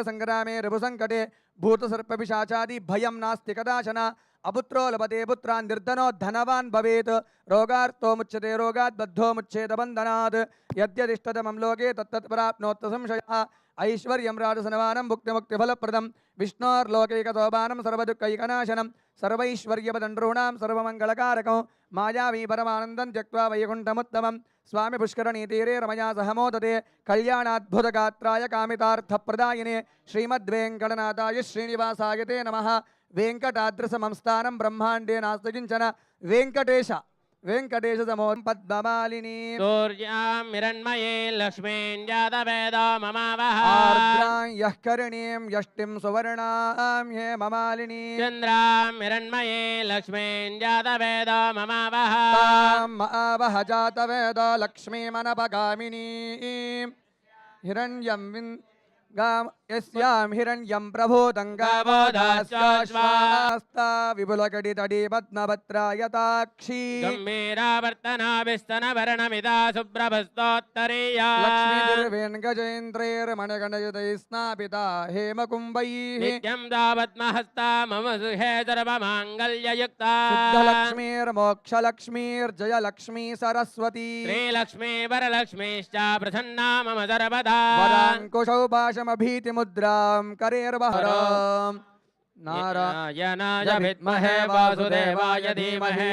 संग्रामे ऋभुसंकटे भूतसर्पपिशाचादि भयं नास्ति कदाचन अपुत्रो लभते पुत्रान् निर्धनो धनवान् भवेत् रोगार्तो मुच्यते रोगात् बद्धो मुच्येत बन्धनात् यद्यदिष्टतमं लोके तत्तत् प्राप्नोत् संशयः ऐश्वर्यं राजसनवानं भुक्तिमुक्तिफलप्रदं विष्णोर्लोकैकसोपानं सर्वदुःखैकनाशनं सर्वैश्वर्यपदण्डॄणां सर्वमङ्गलकारकं मायावी परमानन्दं त्यक्त्वा वैकुण्ठमुत्तमं स्वामी पुष्करणीतीरे रमया सह मोदते कल्याणाद्भुतगात्राय कामितार्थप्रदायिने श्रीमद्वेङ्कटनाथाय श्रीनिवासाय ते नमः वेङ्कटाद्रिसमं स्थानं ब्रह्माण्डे नास्ति किञ्चन वेङ्कटेश समो पद्ममालिनी सूर्यां हिरण्मये लक्ष्मीं जातवेदो ममावः आर्द्रां यः करणीं यष्टिं सुवर्णां हे ममालिनी चन्द्रां हिरण्मये लक्ष्मीं जातवेदो ममावः तां मावह जातवेदो लक्ष्मीमनपगामिनी हिरण्यं यस्यां हिरण्यं प्रभूतं गावोदास्ता विपुलकटितटी पद्मपत्रायताक्षी गम्भीरावर्तनाभिस्तनभरणमिदा शुभ्रभस्तोत्तरीया लक्ष्मीर्वेङ्गजेन्द्रैर्मणगणयुतैः स्नापिता हेमकुम्भैः नित्यं दावत्महस्ता मम सुहे सर्वमाङ्गल्ययुक्ता शुद्धलक्ष्मीर्मोक्षलक्ष्मीर्जयलक्ष्मी सरस्वती श्रीलक्ष्मी वरलक्ष्मीश्च प्रसन्ना मम सर्वदा वराङ्कुशौ पाशमभीतिमुद्रां करेर्वहरां नारायणाय विद्महे वासुदेवाय धीमहि